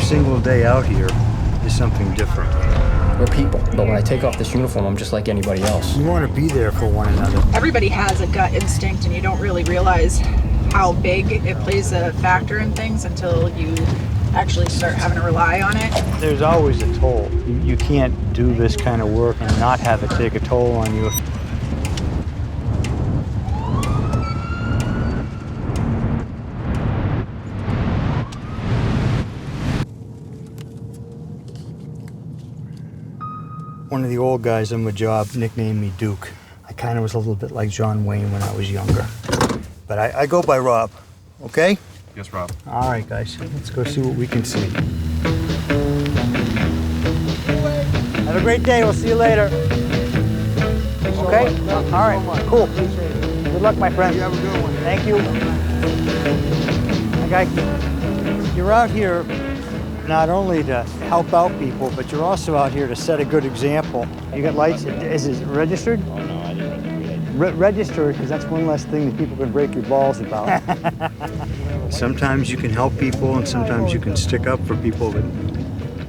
single day out here is something different. We're people, but when I take off this uniform, I'm just like anybody else. You want to be there for one another. Everybody has a gut instinct, and you don't really realize how big it plays a factor in things until you actually start having to rely on it. There's always a toll. You can't do this kind of work and not have it take a toll on you. One of the old guys on my job nicknamed me Duke. I kind of was a little bit like John Wayne when I was younger. But I go by Rob, okay? Yes, Rob. All right, guys, let's go see what we can see. Have a great day. We'll see you later. Okay? All right, cool. Good luck, my friend. You have a good one. Thank you. Okay, you're out here not only to help out people, but you're also out here to set a good example. You got lights? Is it registered? Oh, no, I didn't read it. Registered, because that's one less thing that people can break your balls about. Sometimes you can help people, and sometimes you can stick up for people that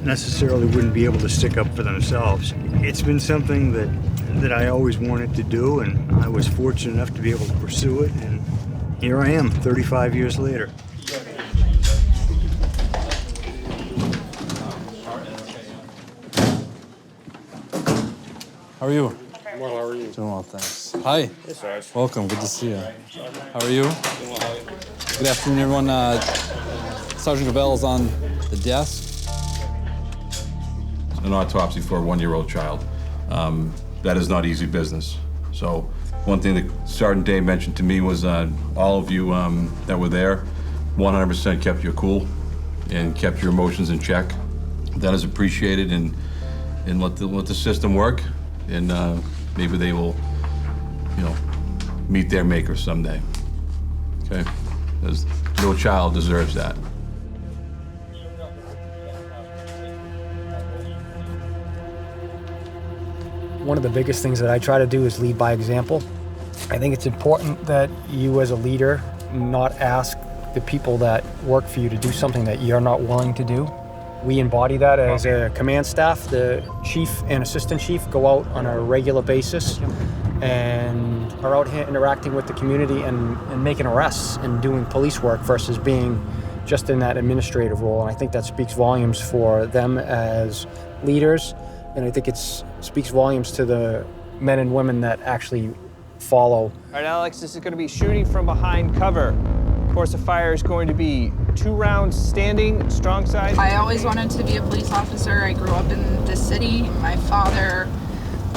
necessarily wouldn't be able to stick up for themselves. It's been something that I always wanted to do, and I was fortunate enough to be able to pursue it, and here I am, 35 years later. How are you? Well, how are you? Doing well, thanks. Hi. Hey, Sarge. Welcome. Good to see you. How are you? Good afternoon, everyone. Sergeant Gravel is on the desk. An autopsy for a one-year-old child. That is not easy business. So one thing that Sergeant Day mentioned to me was all of you that were there 100% kept your cool and kept your emotions in check. That is appreciated, and let the system work, and maybe they will, meet their maker someday. Okay? Because no child deserves that. One of the biggest things that I try to do is lead by example. I think it's important that you as a leader not ask the people that work for you to do something that you're not willing to do. We embody that as a command staff. The chief and assistant chief go out on a regular basis and are out here interacting with the community and making arrests and doing police work versus being just in that administrative role. And I think that speaks volumes for them as leaders. And I think it speaks volumes to the men and women that actually follow. All right, Alex, this is going to be shooting from behind cover. Course of fire is going to be 2 rounds standing, strong side. I always wanted to be a police officer. I grew up in this city. My father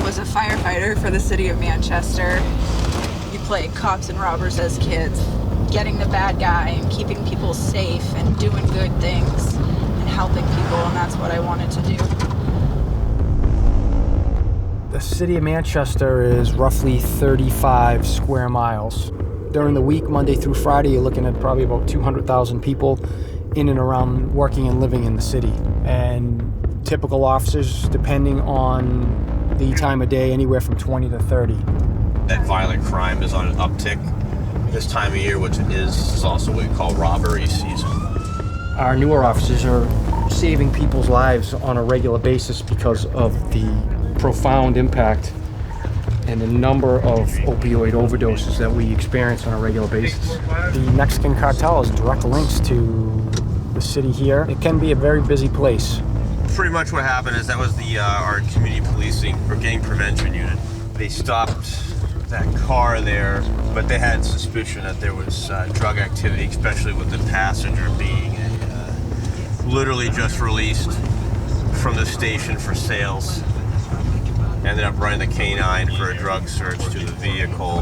was a firefighter for the city of Manchester. You played cops and robbers as kids, getting the bad guy and keeping people safe and doing good things and helping people, and that's what I wanted to do. The city of Manchester is roughly 35 square miles. During the week, Monday through Friday, you're looking at probably about 200,000 people in and around working and living in the city. And typical officers, depending on the time of day, anywhere from 20 to 30. That violent crime is on an uptick this time of year, which is also what we call robbery season. Our newer officers are saving people's lives on a regular basis because of the profound impact and the number of opioid overdoses that we experience on a regular basis. The Mexican cartel has direct links to the city here. It can be a very busy place. Pretty much what happened is that was our community policing or gang prevention unit. They stopped that car there, but they had suspicion that there was drug activity, especially with the passenger being literally just released from the station for sales. Ended up running the canine for a drug search to the vehicle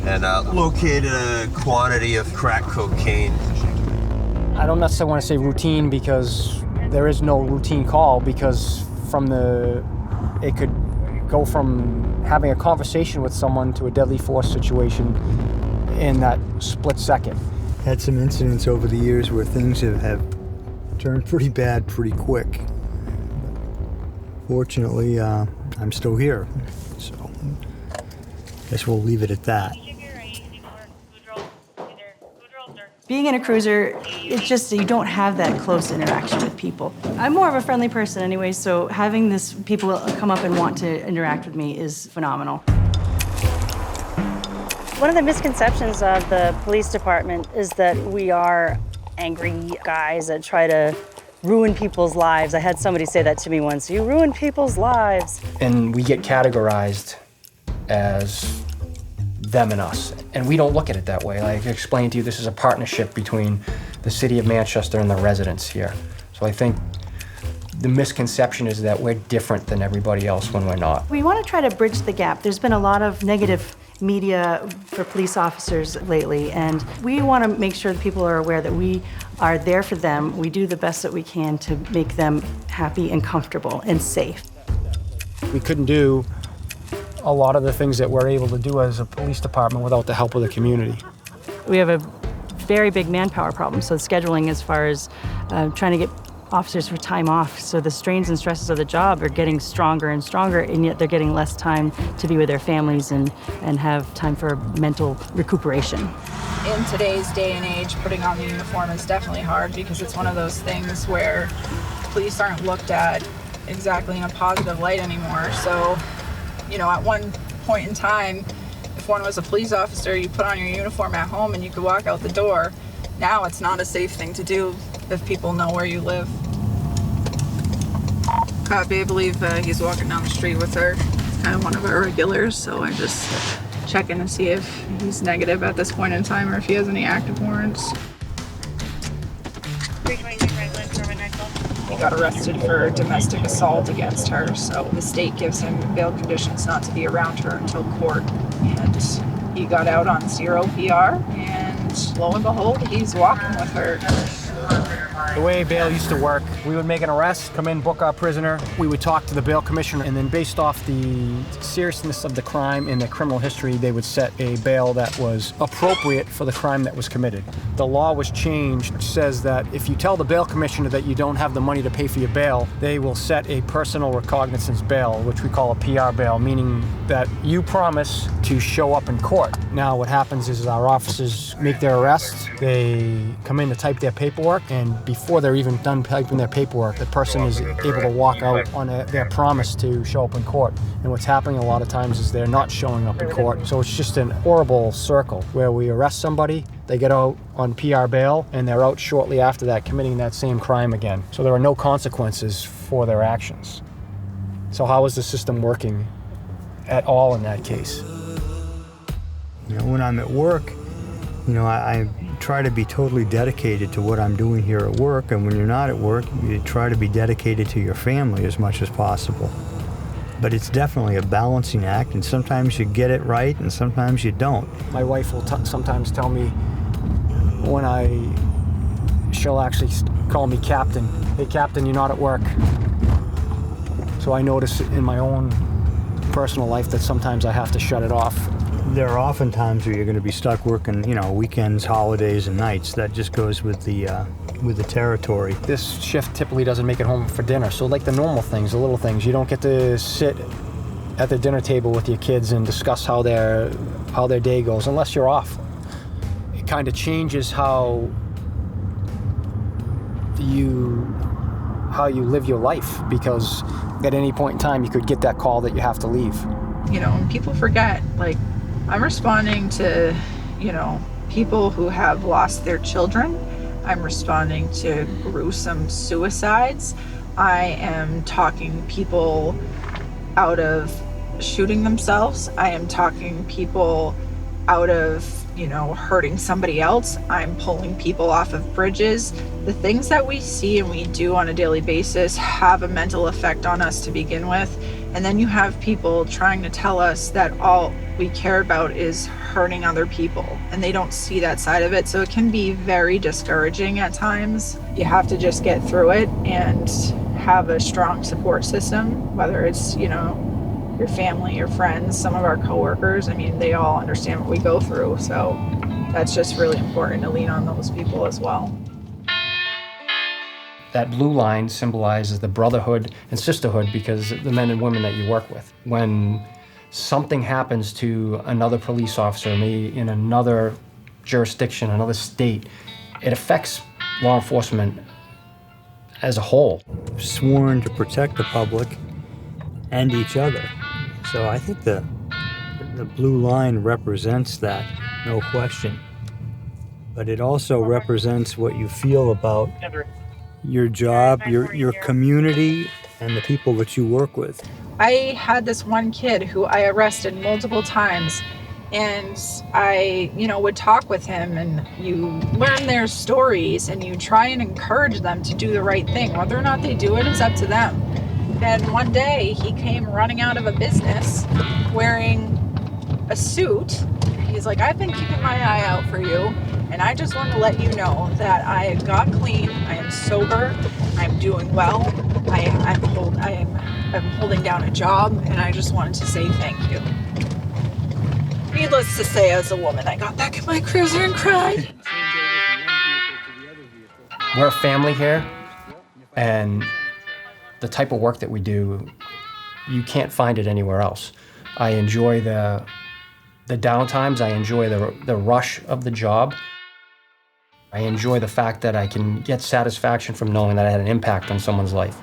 and located a quantity of crack cocaine. I don't necessarily want to say routine because there is no routine call, because it could go from having a conversation with someone to a deadly force situation in that split second. Had some incidents over the years where things have turned pretty bad pretty quick. Fortunately, I'm still here, so I guess we'll leave it at that. Being in a cruiser, it's just you don't have that close interaction with people. I'm more of a friendly person anyway, so having this people come up and want to interact with me is phenomenal. One of the misconceptions of the police department is that we are angry guys that try to ruin people's lives. I had somebody say that to me once, you ruin people's lives. And we get categorized as them and us. And we don't look at it that way. Like I explained to you, this is a partnership between the city of Manchester and the residents here. So I think the misconception is that we're different than everybody else when we're not. We want to try to bridge the gap. There's been a lot of negative media for police officers lately, and we want to make sure that people are aware that we are there for them. We do the best that we can to make them happy and comfortable and safe. We couldn't do a lot of the things that we're able to do as a police department without the help of the community. We have a very big manpower problem, so scheduling as far as trying to get officers for time off. So the strains and stresses of the job are getting stronger and stronger, and yet they're getting less time to be with their families and have time for mental recuperation. In today's day and age, putting on the uniform is definitely hard because it's one of those things where police aren't looked at exactly in a positive light anymore. So, you know, at one point in time, if one was a police officer, you put on your uniform at home and you could walk out the door. Now it's not a safe thing to do if people know where you live. Copy, I believe he's walking down the street with her, kind of one of our regulars, so I'm just checking to see if he's negative at this point in time or if he has any active warrants. He got arrested for domestic assault against her, so the state gives him bail conditions not to be around her until court, and he got out on 0 PR, and lo and behold, he's walking with her. The way bail used to work, we would make an arrest, come in, book our prisoner. We would talk to the bail commissioner, and then based off the seriousness of the crime and the criminal history, they would set a bail that was appropriate for the crime that was committed. The law was changed, which says that if you tell the bail commissioner that you don't have the money to pay for your bail, they will set a personal recognizance bail, which we call a PR bail, meaning that you promise to show up in court. Now what happens is our officers make their arrests, they come in to type their paperwork, and before they're even done typing their paperwork, the person is able to walk out on their promise to show up in court. And what's happening a lot of times is they're not showing up in court. So it's just an horrible circle where we arrest somebody, they get out on PR bail, and they're out shortly after that committing that same crime again. So there are no consequences for their actions. So how is the system working at all in that case? You know, when I'm at work, you know, I try to be totally dedicated to what I'm doing here at work, and when you're not at work, you try to be dedicated to your family as much as possible. But it's definitely a balancing act, and sometimes you get it right, and sometimes you don't. My wife will sometimes tell me when she'll actually call me Captain. Hey, Captain, you're not at work. So I notice in my own personal life that sometimes I have to shut it off. There are often times where you're going to be stuck working, you know, weekends, holidays, and nights. That just goes with the territory. This shift typically doesn't make it home for dinner. So like the normal things, the little things, you don't get to sit at the dinner table with your kids and discuss how their day goes unless you're off. It kind of changes how you live your life, because at any point in time you could get that call that you have to leave. You know, and people forget, like, I'm responding to, you know, people who have lost their children. I'm responding to gruesome suicides. I am talking people out of shooting themselves. I am talking people out of, you know, hurting somebody else. I'm pulling people off of bridges. The things that we see and we do on a daily basis have a mental effect on us to begin with. And then you have people trying to tell us that all we care about is hurting other people, and they don't see that side of it. So it can be very discouraging at times. You have to just get through it and have a strong support system, whether it's, you know, your family, your friends, some of our coworkers. I mean, they all understand what we go through. So that's just really important to lean on those people as well. That blue line symbolizes the brotherhood and sisterhood, because the men and women that you work with. When something happens to another police officer, maybe in another jurisdiction, another state, it affects law enforcement as a whole. Sworn to protect the public and each other. So I think the blue line represents that, no question. But it also represents what you feel about your job, your community, and the people that you work with. I had this one kid who I arrested multiple times, and I, would talk with him, and you learn their stories and you try and encourage them to do the right thing. Whether or not they do it is up to them. And one day he came running out of a business wearing a suit. He's like, I've been keeping my eye out for you, and I just want to let you know that I got clean, I am sober, I'm doing well, I'm holding down a job, and I just wanted to say thank you. Needless to say, as a woman, I got back in my cruiser and cried. We're a family here, and the type of work that we do, you can't find it anywhere else. I enjoy the downtimes, I enjoy the rush of the job. I enjoy the fact that I can get satisfaction from knowing that I had an impact on someone's life.